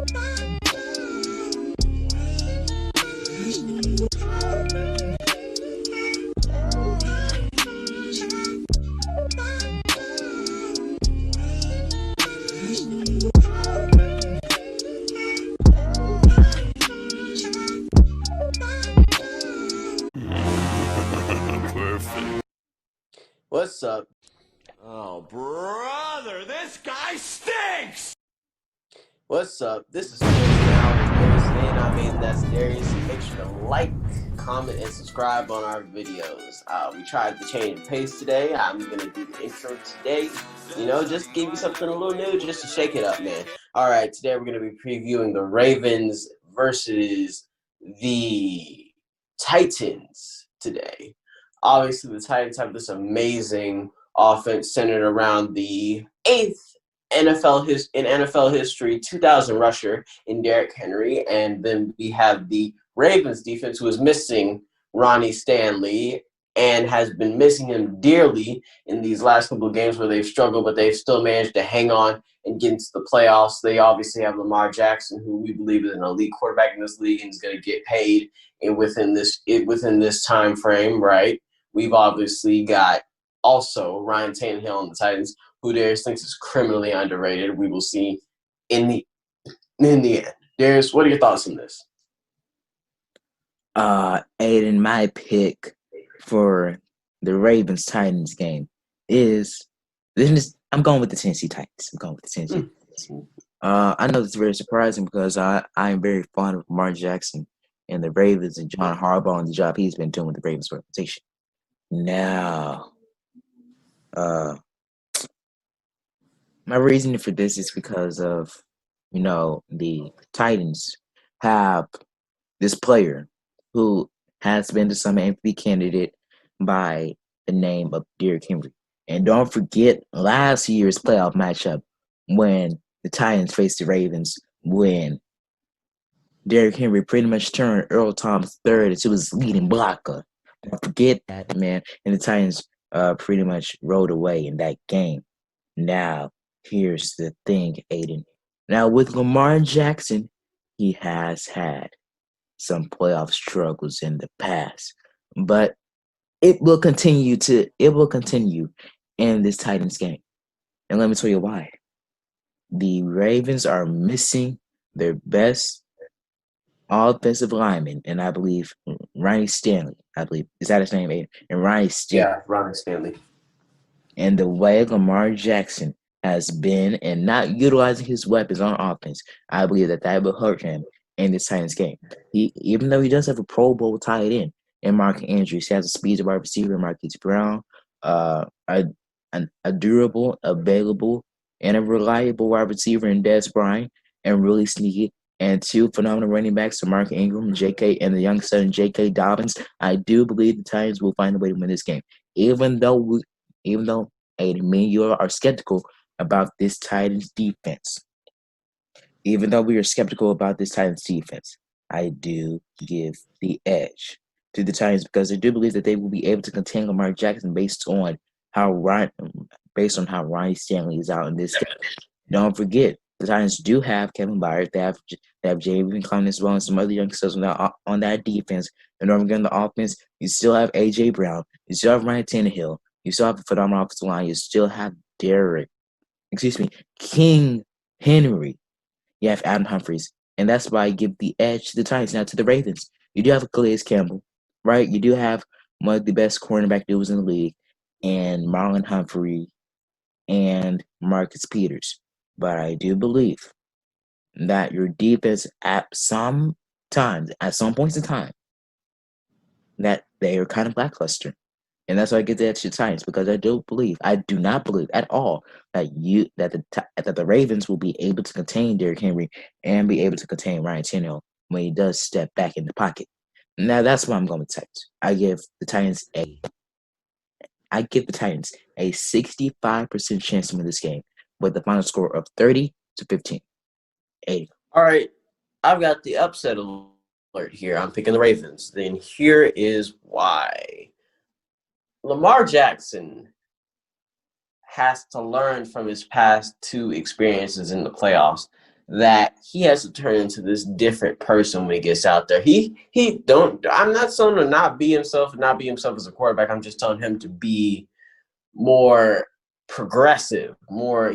Perfect. What's up? Oh, brother, this guy stinks! What's up? This is Sports Now with Darius, and that's Darius. Make sure to like, comment, and subscribe on our videos. We tried to change the pace today. I'm gonna do the intro today. Just give you something a little new, just to shake it up, man. All right, today we're gonna be previewing the Ravens versus the Titans today. Obviously, the Titans have this amazing offense centered around the eighth in NFL history 2,000 rusher in Derrick Henry, and then we have the Ravens defense, who is missing Ronnie Stanley and has been missing him dearly in these last couple of games where they've struggled, but they've still managed to hang on and get into the playoffs. They obviously have Lamar Jackson, who we believe is an elite quarterback in this league and is going to get paid within this time frame, right? We've obviously got also Ryan Tannehill on the Titans, who Darius thinks is criminally underrated. We will see in the end. Darius, what are your thoughts on this? Aiden, my pick for the Ravens Titans game is I'm going with the Tennessee Titans. I know it's very surprising because I am very fond of Lamar Jackson and the Ravens and John Harbaugh and the job he's been doing with the Ravens organization. Now, my reasoning for this is because of, the Titans have this player who has been the summer MVP candidate by the name of Derrick Henry. And don't forget last year's playoff matchup when the Titans faced the Ravens, when Derrick Henry pretty much turned Earl Thomas III into his leading blocker. Don't forget that, man. And the Titans pretty much rode away in that game. Now, here's the thing, Aiden. Now, with Lamar Jackson, he has had some playoff struggles in the past, but it will continue in this Titans game. And let me tell you why. The Ravens are missing their best offensive lineman, and I believe Ronnie Stanley. Is that his name, Aiden? And Ronnie Stanley. Yeah, Ronnie Stanley. And the way Lamar Jackson has been and not utilizing his weapons on offense, I believe that will hurt him in this Titans game. Even though he does have a Pro Bowl tight end in Mark Andrews, he has a speed wide receiver in Marquise Brown, a durable, available, and a reliable wide receiver in Dez Bryant, and really sneaky, and two phenomenal running backs, Mark Ingram, J.K., and the young son, J.K. Dobbins. I do believe the Titans will find a way to win this game. Even though Aiden, me and you are skeptical about this Titans defense. Even though we are skeptical about this Titans defense, I do give the edge to the Titans because I do believe that they will be able to contain Lamar Jackson based on how Ronnie Stanley is out in this game. Don't forget, the Titans do have Kevin Byard. They have James Conklin as well and some other youngsters on that defense. And don't forget on the offense, you still have A.J. Brown. You still have Ryan Tannehill. You still have a phenomenal offensive line. You still have King Henry. You have Adam Humphries. And that's why I give the edge to the Titans. Now to the Ravens, you do have Calais Campbell, right? You do have one of the best cornerback duos in the league, and Marlon Humphrey and Marcus Peters. But I do believe that your defense at some points in time, that they are kind of lackluster. And that's why I get the edge to the Titans, because I do not believe at all that the Ravens will be able to contain Derrick Henry and be able to contain Ryan Tannehill when he does step back in the pocket. Now that's why I'm going with Titans. I give the Titans a 65% chance to win this game with the final score of 30-15. 80. All right, I've got the upset alert here. I'm picking the Ravens. Then here is why. Lamar Jackson has to learn from his past two experiences in the playoffs that he has to turn into this different person when he gets out there. I'm not telling him to not be himself and not be himself as a quarterback. I'm just telling him to be more progressive,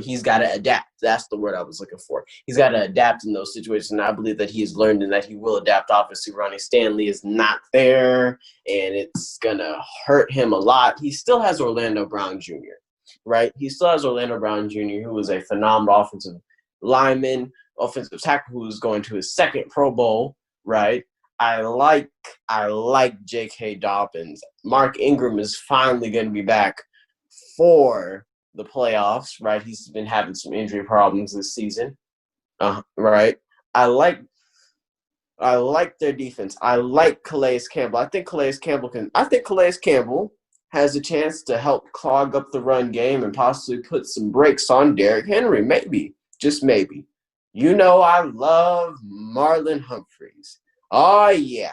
he's got to adapt. That's the word I was looking for. He's got to adapt in those situations. And I believe that he has learned and that he will adapt. Obviously, Ronnie Stanley is not there, and it's going to hurt him a lot. He still has Orlando Brown Jr., right? He still has Orlando Brown Jr., who is a phenomenal offensive lineman, offensive tackle, who is going to his second Pro Bowl, right? I like J.K. Dobbins. Mark Ingram is finally going to be back for the playoffs, right? He's been having some injury problems this season, right? I like their defense. I like Calais Campbell. I think Calais Campbell has a chance to help clog up the run game and possibly put some brakes on Derrick Henry. Maybe, just maybe. You know I love Marlon Humphreys. Oh, yeah.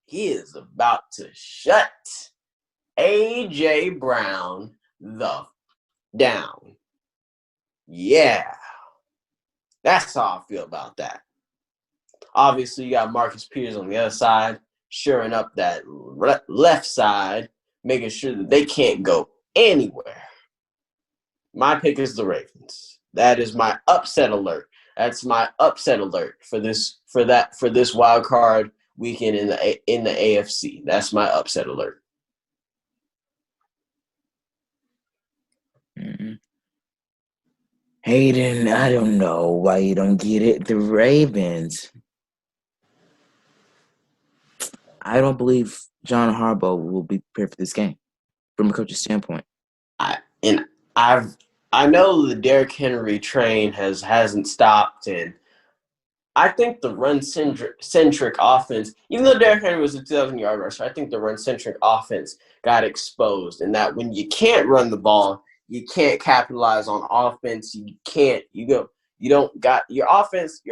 He is about to shut A.J. Brown the down. Yeah. That's how I feel about that. Obviously, you got Marcus Peters on the other side, shoring up that left side, making sure that they can't go anywhere. My pick is the Ravens. That is my upset alert. That's my upset alert for this wild card weekend in the AFC. That's my upset alert. Hayden, I don't know why you don't get it. The Ravens. I don't believe John Harbaugh will be prepared for this game from a coach's standpoint. I know the Derrick Henry train hasn't stopped, and I think the run-centric offense, even though Derrick Henry was a 2,000-yard rusher, I think the run-centric offense got exposed, and that when you can't run the ball, you can't capitalize on offense. Your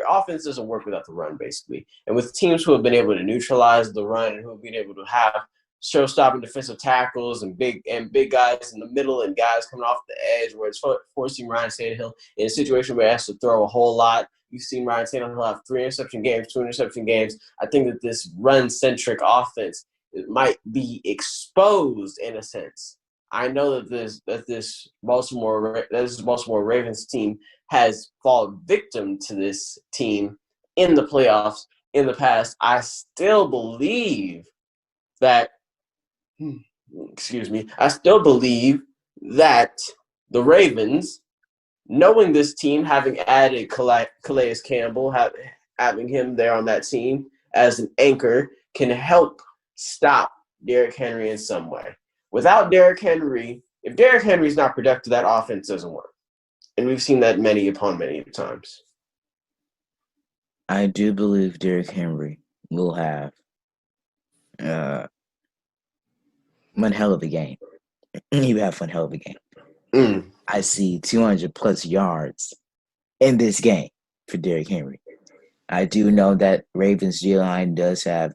offense doesn't work without the run, basically. And with teams who have been able to neutralize the run and who have been able to have show-stopping defensive tackles and big guys in the middle and guys coming off the edge, where it's forcing Ryan Tannehill in a situation where he has to throw a whole lot. You've seen Ryan Tannehill have 3 interception games, 2 interception games. I think that this run-centric offense might be exposed in a sense. I know that this Baltimore Ravens team has fallen victim to this team in the playoffs in the past. I still believe that I still believe that the Ravens, knowing this team, having added Calais Campbell, having him there on that team as an anchor, can help stop Derrick Henry in some way. Without Derrick Henry, if Derrick Henry's not productive, that offense doesn't work. And we've seen that many times. I do believe Derrick Henry will have one hell of a game. You have one hell of a game. I see 200-plus yards in this game for Derrick Henry. I do know that Ravens G-line does have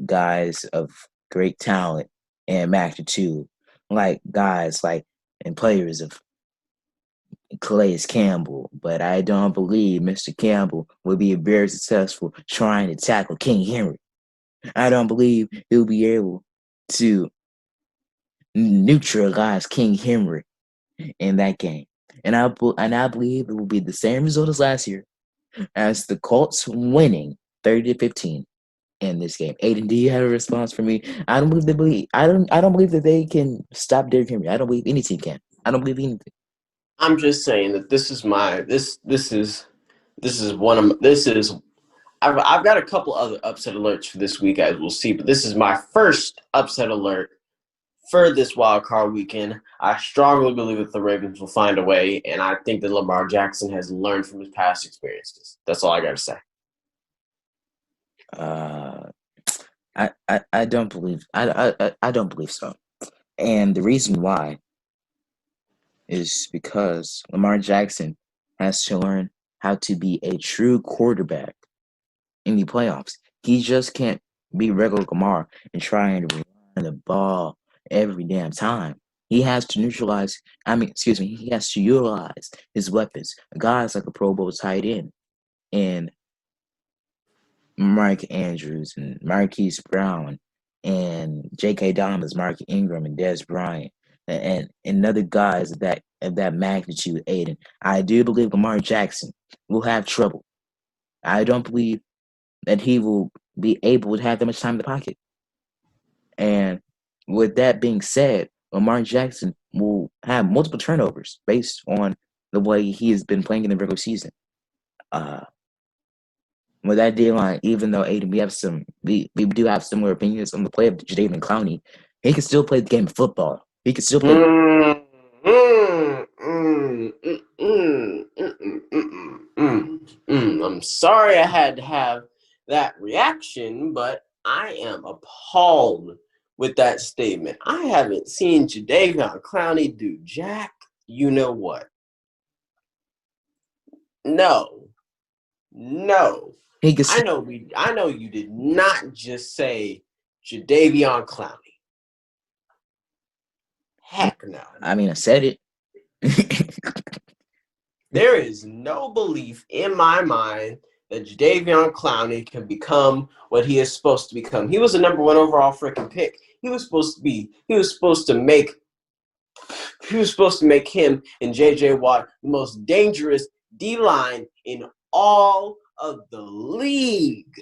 guys of great talent and magnitude, like guys and players of Calais Campbell, but I don't believe Mr. Campbell will be very successful trying to tackle King Henry. I don't believe he'll be able to neutralize King Henry in that game. And I believe it will be the same result as last year, as the Colts winning 30-15 in this game. Aiden, do you have a response for me? I don't believe that they can stop Derrick Henry. I don't believe any team can. I don't believe anything. I'm just saying that I've got a couple other upset alerts for this week, as we'll see, but this is my first upset alert for this wild card weekend. I strongly believe that the Ravens will find a way, and I think that Lamar Jackson has learned from his past experiences. That's all I got to say. I don't believe I don't believe so, and the reason why is because Lamar Jackson has to learn how to be a true quarterback in the playoffs. He just can't be regular Lamar and try and run the ball every damn time. he has to neutralize. Excuse me. He has to utilize his weapons. Guys like a Pro Bowl tight end and Mark Andrews and Marquise Brown and J.K. Dobbins, Mark Ingram, and Des Bryant, and other guys of that magnitude, Aiden. I do believe Lamar Jackson will have trouble. I don't believe that he will be able to have that much time in the pocket. And with that being said, Lamar Jackson will have multiple turnovers based on the way he has been playing in the regular season. With that D line, even though Aiden, we do have similar opinions on the play of Jadeveon Clowney, he can still play the game of football. He can still play. I'm sorry I had to have that reaction, but I am appalled with that statement. I haven't seen Jadeveon Clowney do jack. You know what? No. I know you did not just say Jadeveon Clowney. Heck no. I mean, I said it. There is no belief in my mind that Jadeveon Clowney can become what he is supposed to become. He was a number 1 overall freaking pick. He was supposed to make him and JJ Watt the most dangerous D-line in all of the league.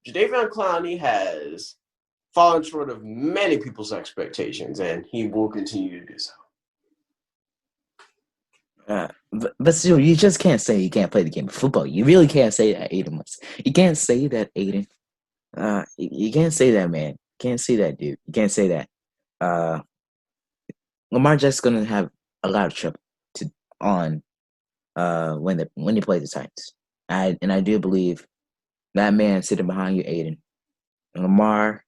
Jadeveon Clowney has fallen short of many people's expectations, and he will continue to do so. But still, you just can't say you can't play the game of football. You really can't say that, Aiden. You can't say that, Aiden. You can't say that, man. You can't say that, dude. You can't say that. Lamar Jackson's gonna have a lot of trouble when they play the Titans. I do believe that man sitting behind you, Aiden, Lamar,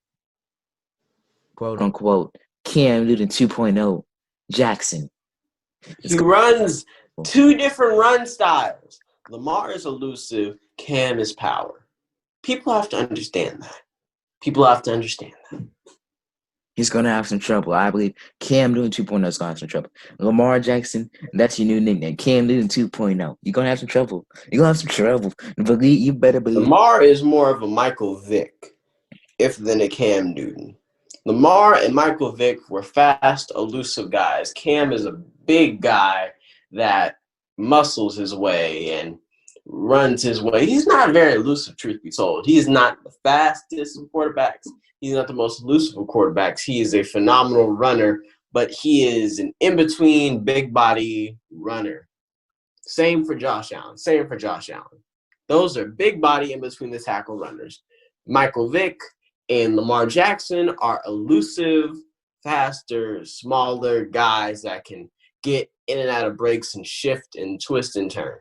quote unquote, Cam Newton 2.0 Jackson. He runs 2 different run styles. Lamar is elusive. Cam is power. People have to understand that. He's going to have some trouble. I believe Cam Newton 2.0 is going to have some trouble. Lamar Jackson, that's your new nickname. Cam Newton 2.0. You're going to have some trouble. You better believe. Lamar is more of a Michael Vick than a Cam Newton. Lamar and Michael Vick were fast, elusive guys. Cam is a big guy that muscles his way and runs his way. He's not very elusive, truth be told. He is not the fastest of quarterbacks. He's not the most elusive of quarterbacks. He is a phenomenal runner, but he is an in-between big body runner. Same for Josh Allen. Those are big body in-between the tackle runners. Michael Vick and Lamar Jackson are elusive, faster, smaller guys that can get in and out of breaks and shift and twist and turn.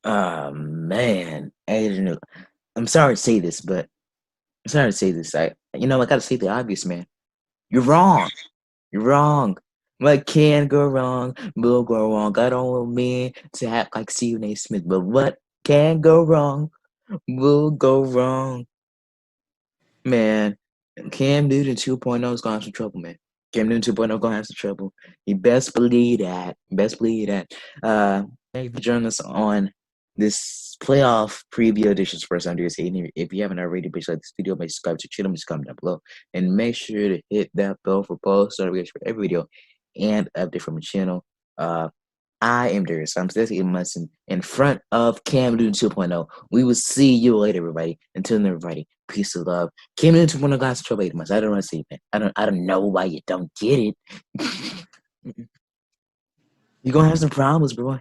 Man, Aiden, I'm sorry to say this, but I got to say the obvious, man. You're wrong. What can go wrong will go wrong. I don't want me to act like Stephen A. Smith, but what can go wrong will go wrong. Man, Cam Newton 2.0 is going to have some trouble, man. Cam Newton 2.0 going to have some trouble. You best believe that. Thank you for joining us on this playoff preview edition of Sports Under. If you haven't already, please like this video, make sure subscribe to the channel, just comment down below, and make sure to hit that bell for post notifications for every video and update from the channel. I am Darius. I'm Stacey Munson in front of Cam Newton 2.0. We will see you later, everybody. Until then, everybody, peace and love. Cam Newton 2.0 got some trouble 8 months. I don't want to see it, man. I don't know why you don't get it. You're gonna have some problems, bro.